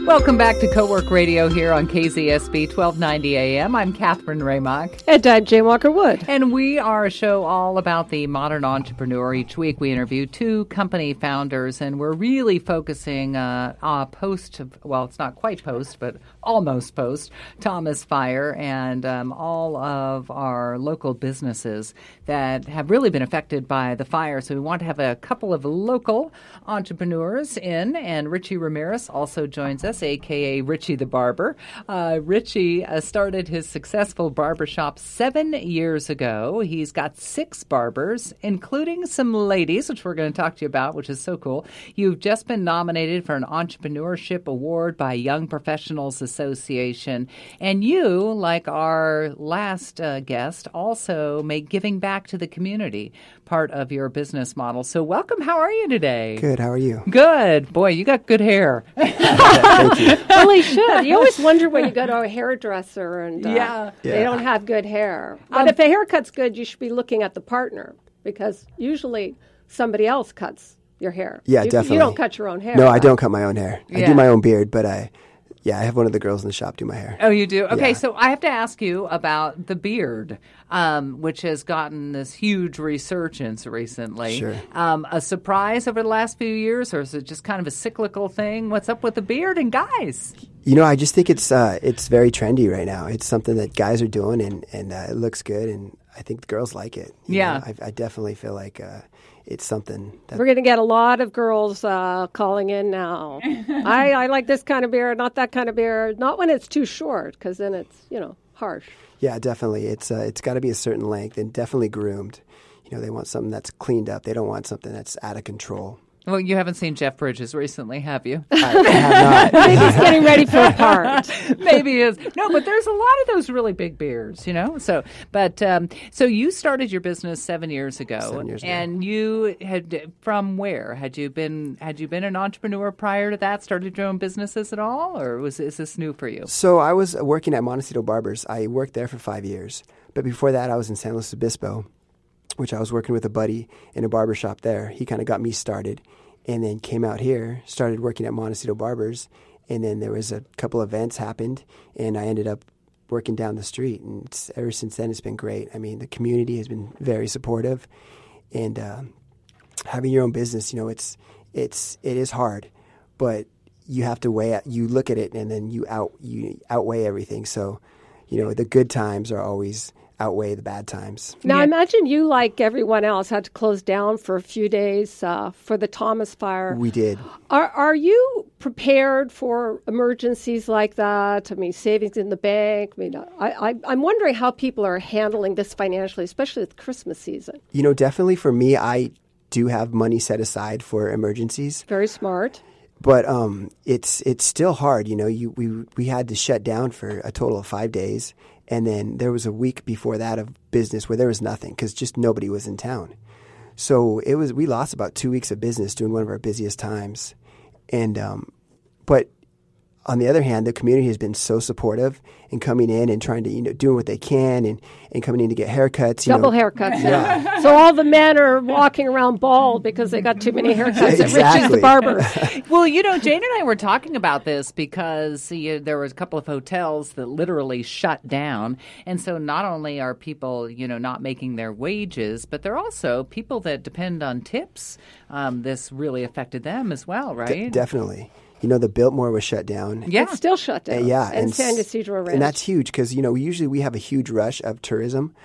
Welcome back to Co-Work Radio here on KZSB 1290 AM. I'm Catherine Raymock. And I'm Jane Walker-Wood. And we are a show all about the modern entrepreneur. Each week we interview two company founders, and we're really focusing well, it's not quite post, but almost post, Thomas Fire, and all of our local businesses that have really been affected by the fire. So we want to have a couple of local entrepreneurs in, and Richie Ramirez also joins us, a.k.a. Richie the Barber. Richie started his successful barbershop 7 years ago. He's got 6 barbers, including some ladies, which we're going to talk to you about, which is so cool. You've just been nominated for an entrepreneurship award by Young Professionals Association. And you, like our last guest, also make giving back to the community part of your business model. So welcome. How are you today? Good. How are you? Good. Boy, you got good hair. Thank you. Well, he should. You always wonder when you go to a hairdresser and Yeah. they don't have good hair. But if a haircut's good, you should be looking at the partner, because usually somebody else cuts your hair. Yeah, definitely. You don't cut your own hair. No, I don't cut my own hair. I Yeah. do my own beard, but I have one of the girls in the shop do my hair. Oh, you do? Okay, Yeah. so I have to ask you about the beard, which has gotten this huge resurgence recently. Sure. A surprise over the last few years, or is it just kind of a cyclical thing? What's up with the beard and guys? You know, I just think it's very trendy right now. It's something that guys are doing, and it looks good, and I think the girls like it. You Yeah. know, I definitely feel like it's something that... We're going to get a lot of girls calling in now. I like this kind of beard, not that kind of beard. Not when it's too short, because then it's, harsh. Yeah, definitely. It's got to be a certain length and definitely groomed. You know, they want something that's cleaned up. They don't want something that's out of control. Well, you haven't seen Jeff Bridges recently, have you? I have not. Maybe he's getting ready for a part. Maybe he is. No, but there's a lot of those really big beards, So you started your business 7 years ago. 7 years ago. And you had, from where? Had you been an entrepreneur prior to that? Started your own businesses at all, or is this new for you? So I was working at Montecito Barbers. I worked there for 5 years. But before that, I was in San Luis Obispo, which I was working with a buddy in a barber shop there. He kind of got me started, and then came out here, started working at Montecito Barbers, and then there was a couple events happened, and I ended up working down the street. And ever since then, it's been great. I mean, the community has been very supportive, and having your own business, it is hard, but you have to you look at it, and then you outweigh everything. So, the good times are always outweigh the bad times. Now, I imagine you, like everyone else, had to close down for a few days for the Thomas Fire. We did. Are you prepared for emergencies like that? I mean, savings in the bank. I mean, I'm wondering how people are handling this financially, especially with Christmas season. Definitely for me, I do have money set aside for emergencies. Very smart. But it's still hard. We had to shut down for a total of 5 days. And then there was a week before that of business where there was nothing because just nobody was in town. So we lost about 2 weeks of business during one of our busiest times. And but on the other hand, the community has been so supportive and coming in and trying to, doing what they can and coming in to get haircuts. Double haircuts. Yeah. So all the men are walking around bald because they got too many haircuts at Richie's the Barber. Well, Jane and I were talking about this because there was a couple of hotels that literally shut down. And so not only are people, not making their wages, but they're also people that depend on tips. This really affected them as well, right? Definitely. The Biltmore was shut down. Yeah. It's still shut down. Yeah. And San Ysidro Ranch. And that's huge because, we have a huge rush of tourism,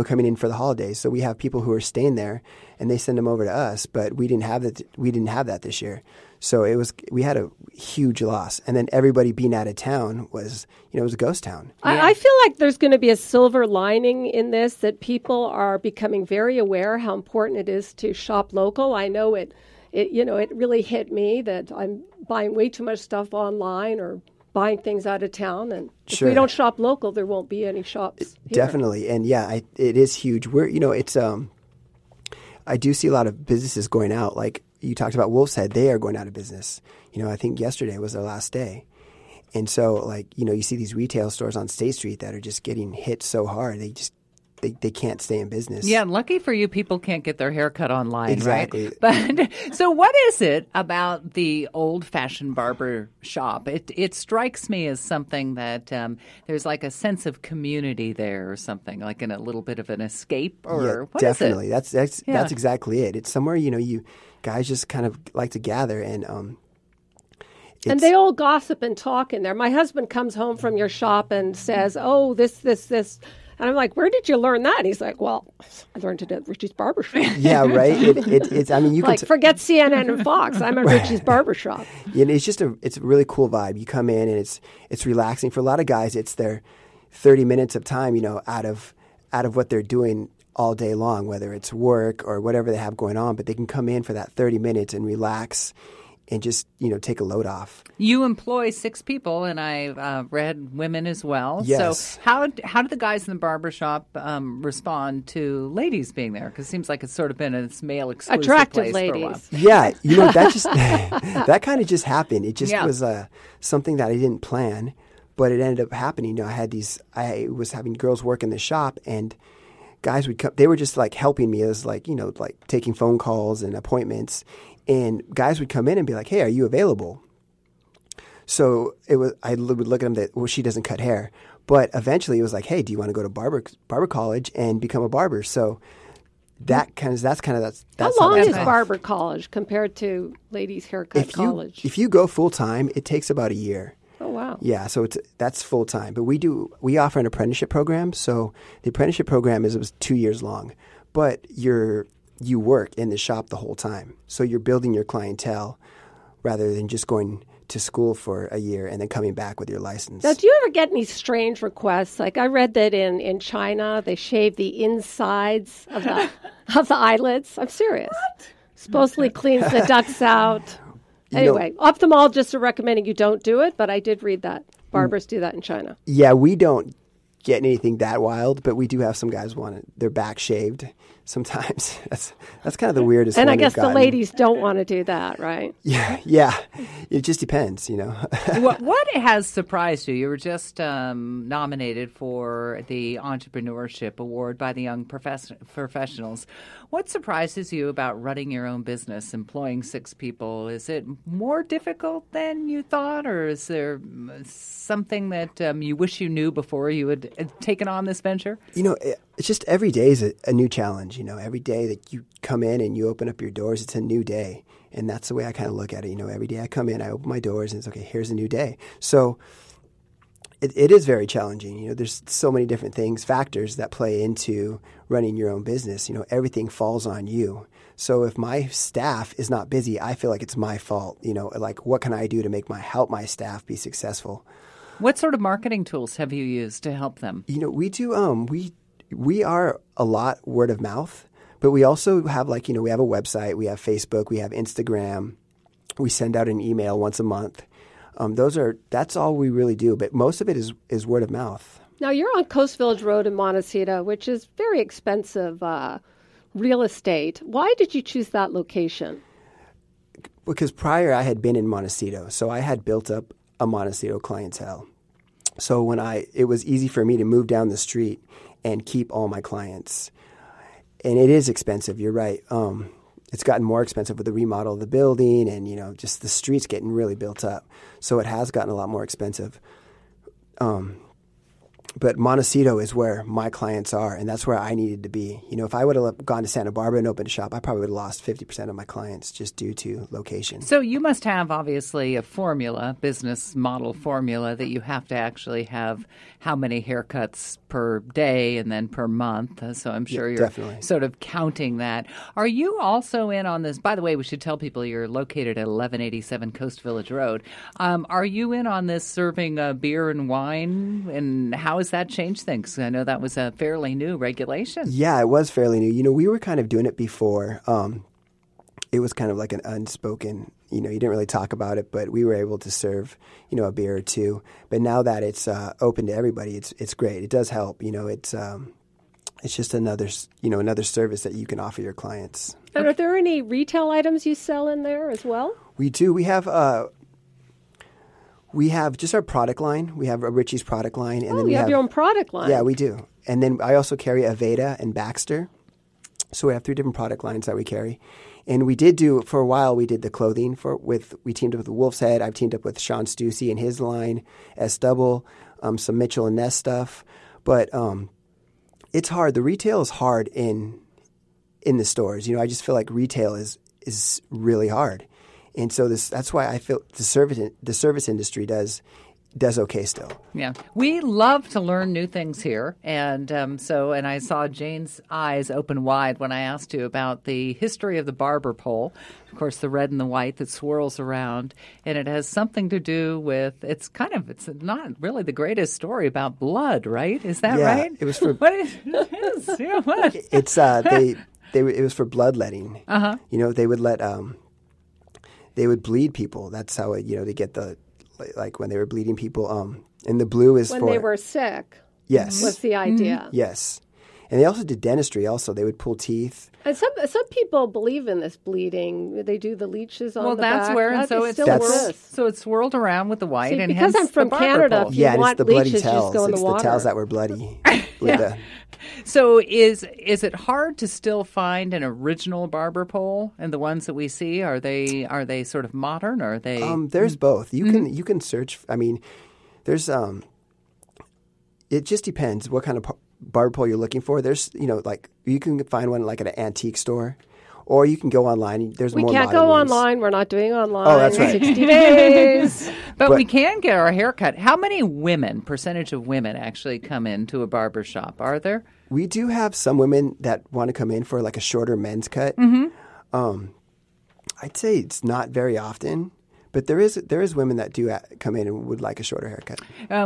coming in for the holidays. So we have people who are staying there and they send them over to us, but we didn't have that this year. So we had a huge loss. And then everybody being out of town was, it was a ghost town. I feel like there's going to be a silver lining in this, that people are becoming very aware how important it is to shop local. I know it really hit me that I'm buying way too much stuff online or buying things out of town. And if we don't shop local, there won't be any shops here. Definitely. And it is huge. I do see a lot of businesses going out. Like you talked about Wolf's Head, they are going out of business. I think yesterday was their last day. And so you see these retail stores on State Street that are just getting hit so hard. they can't stay in business. Yeah, lucky for you, people can't get their hair cut online, Exactly. right? But so what is it about the old-fashioned barber shop? It strikes me as something that there's like a sense of community there or something, like in a little bit of an escape or what definitely. is it? That's exactly it. It's somewhere, you guys just kind of like to gather and they all gossip and talk in there. My husband comes home from your shop and says, "Oh, this." And I'm like, "Where did you learn that?" And he's like, "Well, I learned it at Richie's Barber Shop." Yeah, right. It's. I mean, you like can forget CNN and Fox. I'm at Richie's Barber Shop. Yeah, it's a really cool vibe. You come in and it's relaxing. For a lot of guys, it's their 30 minutes of time, out of what they're doing all day long, whether it's work or whatever they have going on. But they can come in for that 30 minutes and relax and just, take a load off. You employ 6 people, and I read women as well. Yes. So how do the guys in the barbershop respond to ladies being there? Because it seems like it's sort of been a male exclusive attractive place ladies. for a while. Yeah, that just that kind of just happened. It just was something that I didn't plan, but it ended up happening. I was having girls work in the shop, and guys would come. They were just like helping me. It was like like taking phone calls and appointments. And guys would come in and be like, "Hey, are you available?" So I would look at them well, she doesn't cut hair. But eventually it was like, "Hey, do you want to go to barber college and become a barber?" So that's how long is barber college compared to ladies' haircut college? If you go full time, it takes about a year. Oh, wow. Yeah, so that's full time. But we offer an apprenticeship program. So the apprenticeship program it was 2 years long. But you work in the shop the whole time. So you're building your clientele rather than just going to school for a year and then coming back with your license. Now, do you ever get any strange requests? Like I read that in China, they shave the insides of the eyelids. I'm serious. What? Supposedly cleans the ducts out. Anyway, ophthalmologists are recommending you don't do it, but I did read that. Barbers do that in China. Yeah, we don't get anything that wild, but we do have some guys want their back shaved sometimes. That's kind of the weirdest and one I guess we've gotten. The ladies don't want to do that, right? Yeah. It just depends, What has surprised you? You were just nominated for the Entrepreneurship Award by the Young Professionals. What surprises you about running your own business, employing 6 people? Is it more difficult than you thought, or is there something that you wish you knew before you had taken on this venture? It's just every day is a new challenge. Every day that you come in and you open up your doors, it's a new day. And that's the way I kind of look at it. Every day I come in, I open my doors, and it's okay, here's a new day. So it is very challenging. There's so many different factors that play into running your own business. Everything falls on you. So if my staff is not busy, I feel like it's my fault. Like what can I do to help my staff be successful? What sort of marketing tools have you used to help them? We do. We are a lot word of mouth, but we also have we have a website, we have Facebook, we have Instagram. We send out an email once a month. That's all we really do, but most of it is word of mouth. Now you're on Coast Village Road in Montecito, which is very expensive real estate. Why did you choose that location? Because prior I had been in Montecito, so I had built up a Montecito clientele. So it was easy for me to move down the street and keep all my clients. And it is expensive, you're right. It's gotten more expensive with the remodel of the building and, just the streets getting really built up. So it has gotten a lot more expensive. But Montecito is where my clients are, and that's where I needed to be. If I would have gone to Santa Barbara and opened a shop, I probably would have lost 50% of my clients just due to location. So you must have, obviously, a business model formula that you have to actually have how many haircuts per day and then per month. So I'm sure you're definitely sort of counting that. Are you also in on this? By the way, we should tell people you're located at 1187 Coast Village Road. Are you in on this serving beer and wine, and how has that changed things? I know that was a fairly new regulation. Yeah, it was fairly new. We were kind of doing it before. It was kind of like an unspoken, you didn't really talk about it, but we were able to serve, a beer or two. But now that it's open to everybody, it's great. It does help. It's just another service that you can offer your clients. And are there any retail items you sell in there as well? We do. We have We have just our product line. We have a Richie's product line. And then we have your own product line. Yeah, we do. And then I also carry Aveda and Baxter. So we have 3 different product lines that we carry. And we did do, for a while, we did the clothing we teamed up with Wolf's Head. I've teamed up with Sean Stussy and his line, S Double, some Mitchell and Ness stuff. But it's hard. The retail is hard in the stores. I just feel like retail is really hard. And so that's why I feel the service industry does okay still. Yeah. We love to learn new things here. And and I saw Jane's eyes open wide when I asked you about the history of the barber pole. Of course, the red and the white that swirls around. And it has something to do with, it's not really the greatest story about blood, right? Is that right? It was for... What is it? Yeah, what? It's, it was for bloodletting. Uh-huh. They would let, they would bleed people. That's how, they get the... Like when they were bleeding people, and the blue is when they were sick. Yes, was the idea. Mm-hmm. Yes, and they also did dentistry. Also, they would pull teeth. And some people believe in this bleeding. They do the leeches on the back. Well, that's where, and so it's swirled around with the white. See, and because I'm from Canada, if you it's want the bloody leeches, towels. just go in the water. The towels that were bloody. So is it hard to still find an original barber pole? And the ones that we see, are they sort of modern, or are they? There's both. You can search. I mean, there's it just depends what kind of barber pole you're looking for. There's like you can find one like at an antique store. Or you can go online. There's more modern ones. We can't go online. We're not doing online. Oh, that's right. 60 days. But we can get our hair cut. How many percentage of women actually come into a barber shop? Are there? We do have some women that want to come in for like a shorter men's cut. Mm-hmm. I'd say it's not very often. But there is women that do come in and would like a shorter haircut.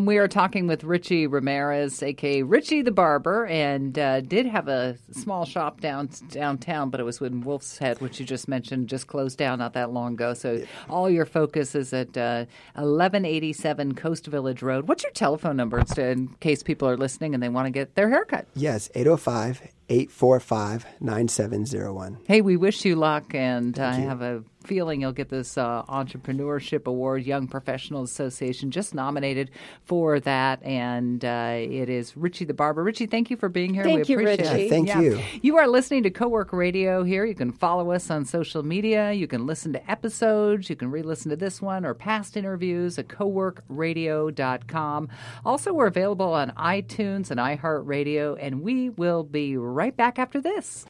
We are talking with Richie Ramirez, a.k.a. Richie the Barber, and did have a small shop downtown, but it was in Wolf's Head, which you just mentioned, just closed down not that long ago. So all your focus is at 1187 Coast Village Road. What's your telephone number in case people are listening and they want to get their haircut? Yes, 805-845-9701. Hey, we wish you luck, and I have a feeling you'll get this Entrepreneurship Award. Young Professionals Association just nominated for that, and it is Richie the Barber. Richie, thank you for being here. Thank you, Richie. Yeah, thank you. You are listening to Co-work Radio here. You can follow us on social media. You can listen to episodes. You can re-listen to this one or past interviews at coworkradio.com. Also, we're available on iTunes and iHeartRadio, and we will be right back after this.